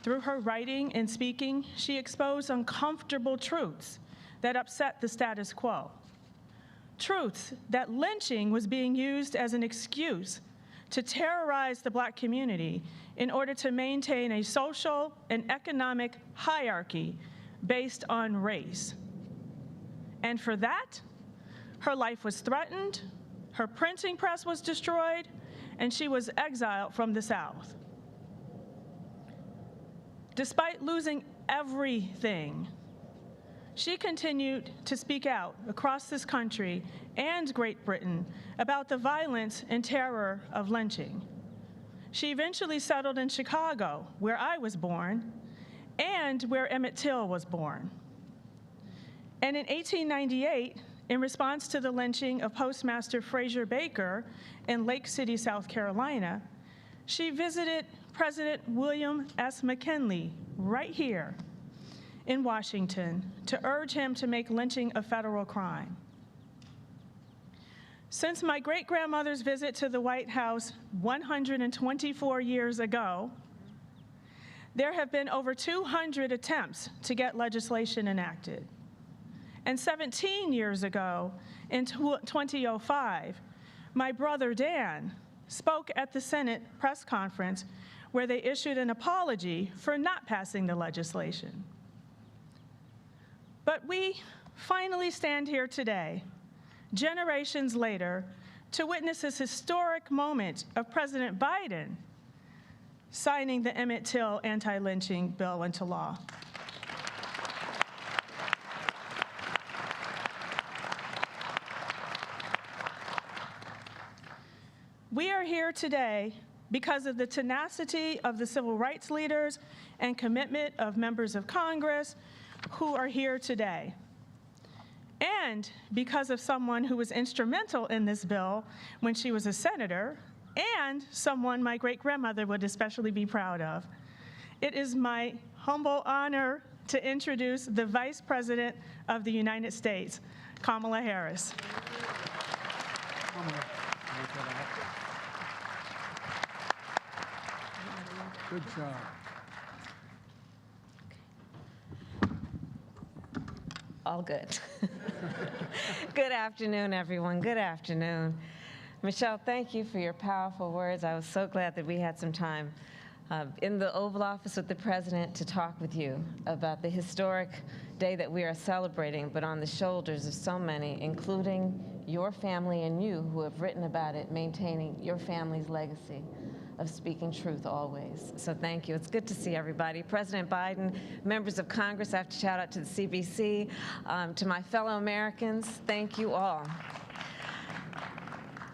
Through her writing and speaking, she exposed uncomfortable truths that upset the status quo. Truths that lynching was being used as an excuse to terrorize the Black community in order to maintain a social and economic hierarchy based on race. And for that, her life was threatened, her printing press was destroyed, and she was exiled from the South. Despite losing everything, she continued to speak out across this country and Great Britain about the violence and terror of lynching. She eventually settled in Chicago, where I was born, and where Emmett Till was born. And in 1898, in response to the lynching of Postmaster Fraser Baker in Lake City, South Carolina, she visited President William S. McKinley right here in Washington to urge him to make lynching a federal crime. Since my great-grandmother's visit to the White House 124 years ago, there have been over 200 attempts to get legislation enacted. And 17 years ago, in 2005, my brother Dan spoke at the Senate press conference where they issued an apology for not passing the legislation. But we finally stand here today, generations later, to witness this historic moment of President Biden signing the Emmett Till anti-lynching bill into law. We are here today because of the tenacity of the civil rights leaders and commitment of members of Congress who are here today, and because of someone who was instrumental in this bill when she was a senator, and someone my great-grandmother would especially be proud of. It is my humble honor to introduce the Vice President of the United States, Kamala Harris. Good job. All good. Good afternoon, everyone. Good afternoon. Michelle, thank you for your powerful words. I was so glad that we had some time in the Oval Office with the President to talk with you about the historic day that we are celebrating, but on the shoulders of so many, including your family and you who have written about it, maintaining your family's legacy of speaking truth always. So thank you. It's good to see everybody. President Biden, members of Congress, I have to shout out to the CBC, to my fellow Americans, thank you all.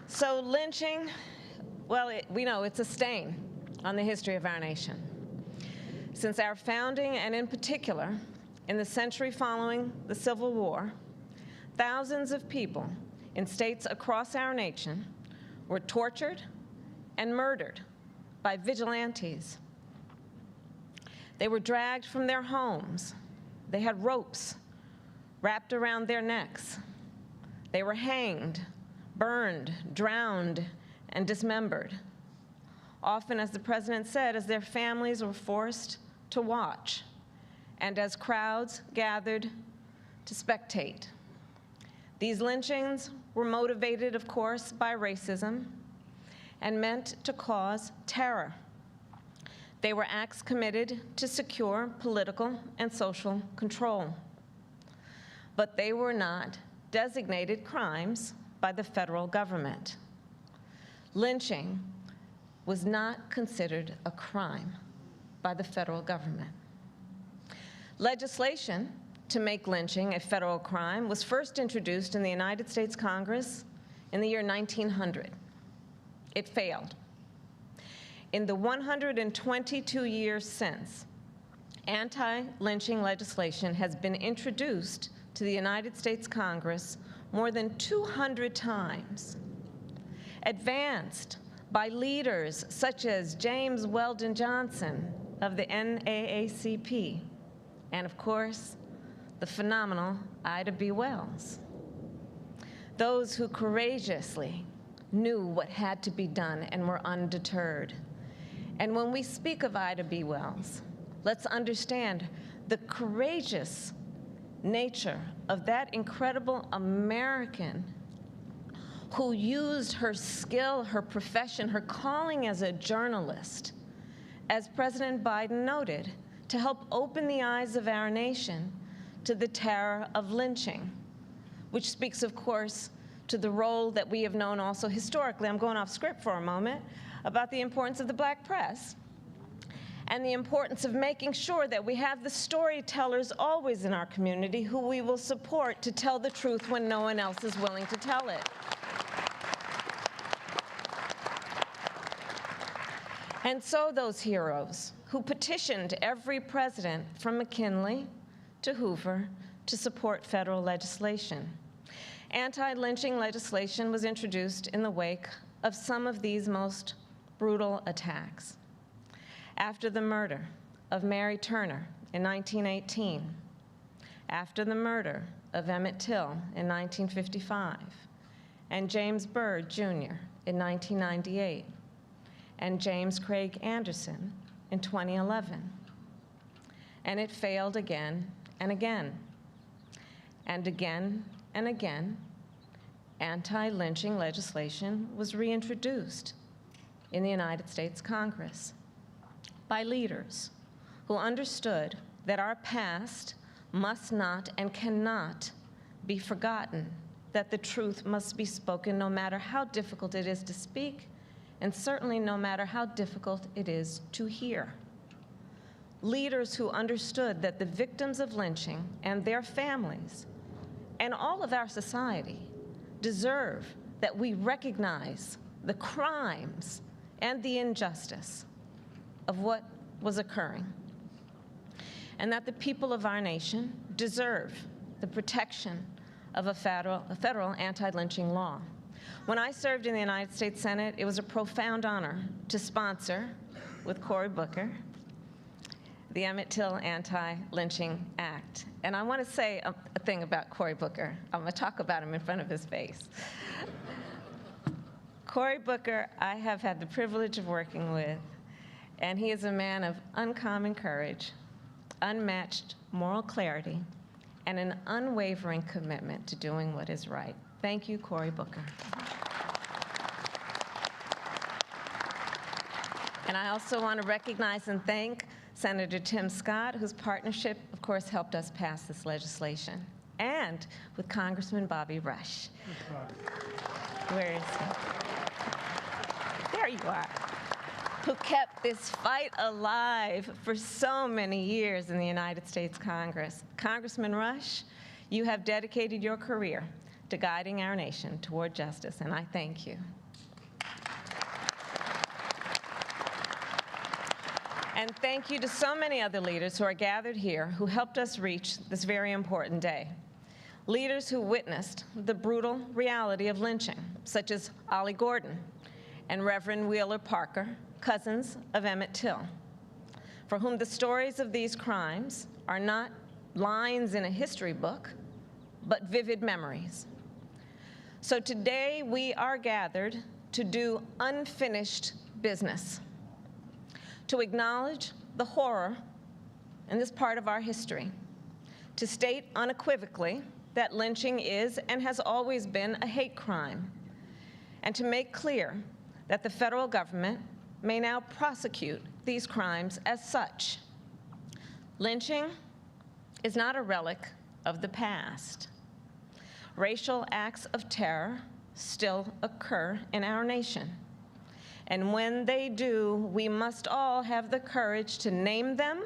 So lynching, well, we know it's a stain on the history of our nation. Since our founding, and in particular, in the century following the Civil War, thousands of people in states across our nation were tortured and murdered by vigilantes. They were dragged from their homes. They had ropes wrapped around their necks. They were hanged, burned, drowned, and dismembered. Often, as the President said, as their families were forced to watch, and as crowds gathered to spectate. These lynchings were motivated, of course, by racism, and meant to cause terror. They were acts committed to secure political and social control. But they were not designated crimes by the federal government. Lynching was not considered a crime by the federal government. Legislation to make lynching a federal crime was first introduced in the United States Congress in the year 1900. It failed. In the 122 years since, anti-lynching legislation has been introduced to the United States Congress more than 200 times, advanced by leaders such as James Weldon Johnson of the NAACP, and of course, the phenomenal Ida B. Wells. Those who courageously knew what had to be done and were undeterred. And when we speak of Ida B. Wells, let's understand the courageous nature of that incredible American who used her skill, her profession, her calling as a journalist, as President Biden noted, to help open the eyes of our nation to the terror of lynching, which speaks, of course, to the role that we have known also historically. I'm going off script for a moment, about the importance of the black press and the importance of making sure that we have the storytellers always in our community who we will support to tell the truth when no one else is willing to tell it. And so those heroes who petitioned every president from McKinley to Hoover to support federal legislation. Anti-lynching legislation was introduced in the wake of some of these most brutal attacks. After the murder of Mary Turner in 1918, after the murder of Emmett Till in 1955, and James Byrd, Jr. in 1998, and James Craig Anderson in 2011. And it failed again and again. And again and again, anti-lynching legislation was reintroduced in the United States Congress by leaders who understood that our past must not and cannot be forgotten, that the truth must be spoken no matter how difficult it is to speak, and certainly no matter how difficult it is to hear. Leaders who understood that the victims of lynching and their families and all of our society deserve that we recognize the crimes and the injustice of what was occurring, and that the people of our nation deserve the protection of a federal anti-lynching law. When I served in the United States Senate, it was a profound honor to sponsor, with Cory Booker, the Emmett Till Anti-Lynching Act. And I want to say a thing about Cory Booker. I'm going to talk about him in front of his face. Cory Booker, I have had the privilege of working with, and he is a man of uncommon courage, unmatched moral clarity, and an unwavering commitment to doing what is right. Thank you, Cory Booker. And I also want to recognize and thank Senator Tim Scott, whose partnership, of course, helped us pass this legislation, and with Congressman Bobby Rush. Where is he? There you are. Who kept this fight alive for so many years in the United States Congress. Congressman Rush, you have dedicated your career to guiding our nation toward justice, and I thank you. And thank you to so many other leaders who are gathered here who helped us reach this very important day. Leaders who witnessed the brutal reality of lynching, such as Ollie Gordon and Reverend Wheeler Parker, cousins of Emmett Till, for whom the stories of these crimes are not lines in a history book, but vivid memories. So today we are gathered to do unfinished business, to acknowledge the horror in this part of our history, to state unequivocally that lynching is and has always been a hate crime, and to make clear that the federal government may now prosecute these crimes as such. Lynching is not a relic of the past. Racial acts of terror still occur in our nation. And when they do, we must all have the courage to name them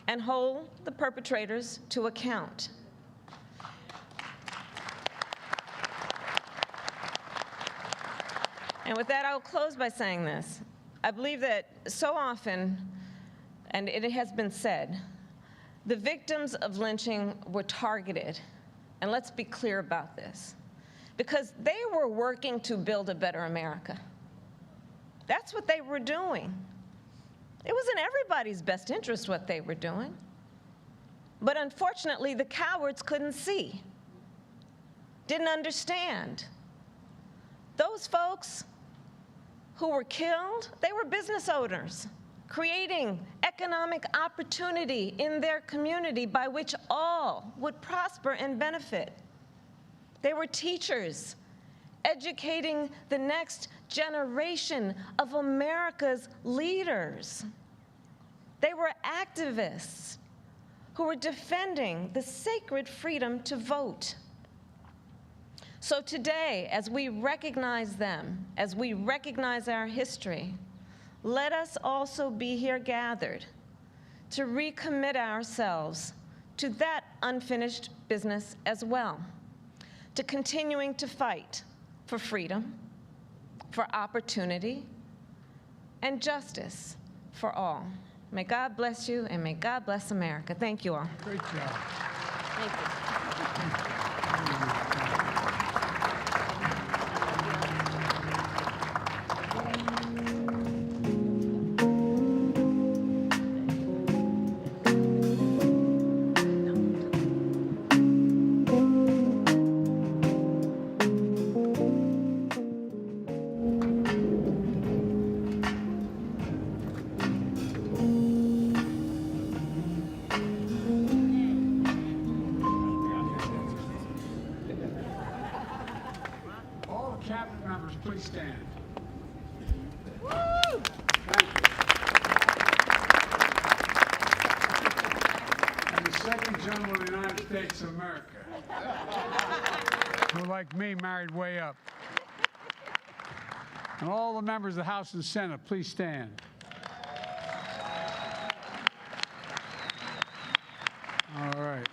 and hold the perpetrators to account. And with that, I'll close by saying this. I believe that so often, and it has been said, the victims of lynching were targeted. And let's be clear about this, because they were working to build a better America. That's what they were doing. It was in everybody's best interest what they were doing. But unfortunately, the cowards couldn't see, didn't understand. Those folks who were killed, they were business owners, creating economic opportunity in their community by which all would prosper and benefit. They were teachers, educating the next generation of America's leaders. They were activists who were defending the sacred freedom to vote. So today, as we recognize them, as we recognize our history, let us also be here gathered to recommit ourselves to that unfinished business as well, to continuing to fight for freedom, for opportunity, and justice for all. May God bless you, and may God bless America. Thank you all. Great job. Thank you. Chapter members, please stand. Woo! Thank you. And the second gentleman of the United States of America, who, like me, married way up. And all the members of the House and Senate, please stand. All right.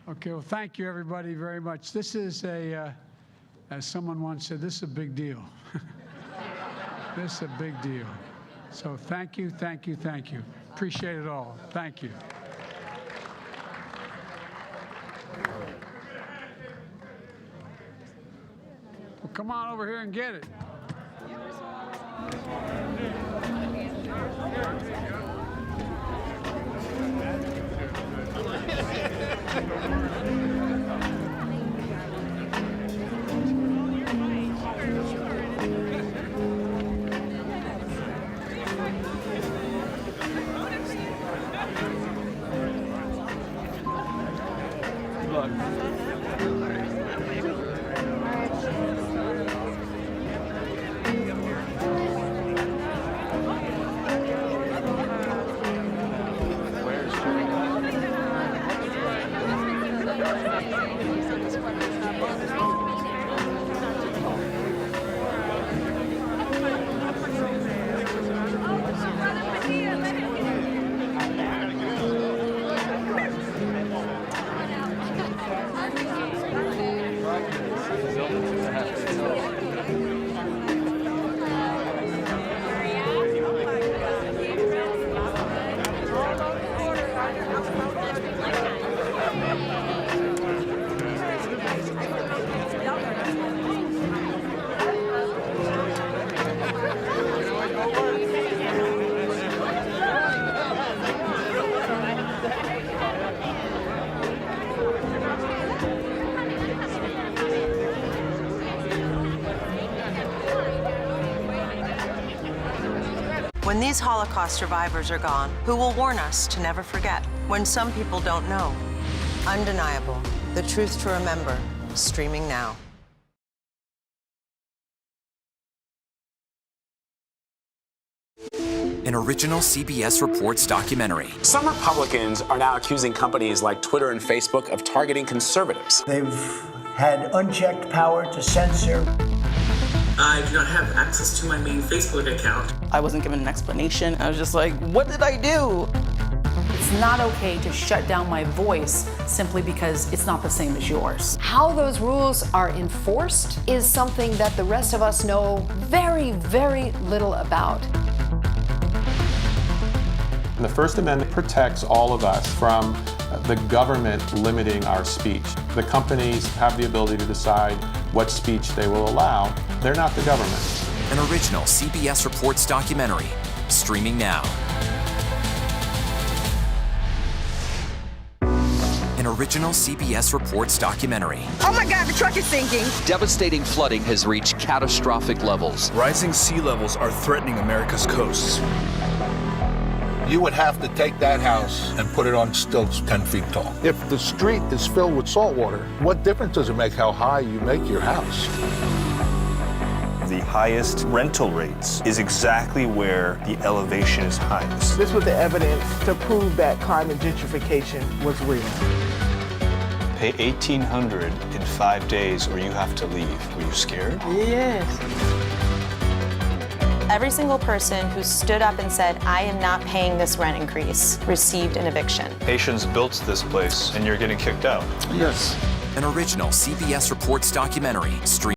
Okay, well, thank you, everybody, very much. This is as someone once said, this is a big deal. This is a big deal. So thank you, thank you, thank you. Appreciate it all. Thank you. Well, come on over here and get it. When these Holocaust survivors are gone, who will warn us to never forget? When some people don't know. Undeniable, the truth to remember, streaming now. An original CBS Reports documentary. Some Republicans are now accusing companies like Twitter and Facebook of targeting conservatives. They've had unchecked power to censor. I do not have access to my main Facebook account. I wasn't given an explanation. I was just like, what did I do? It's not okay to shut down my voice simply because it's not the same as yours. How those rules are enforced is something that the rest of us know very, very little about. The First Amendment protects all of us from the government limiting our speech. The companies have the ability to decide what speech they will allow. They're not the government. An original CBS Reports documentary, streaming now. An an original CBS Reports documentary. Oh my God, the truck is sinking. Devastating flooding has reached catastrophic levels. Rising sea levels are threatening America's coasts. You would have to take that house and put it on stilts 10 feet tall. If the street is filled with salt water, what difference does it make how high you make your house? The highest rental rates is exactly where the elevation is highest. This was the evidence to prove that climate gentrification was real. Pay $1,800 in 5 days or you have to leave. Were you scared? Yes. Every single person who stood up and said, I am not paying this rent increase, received an eviction. Haitians built this place and you're getting kicked out. Yes. An original CBS Reports documentary streaming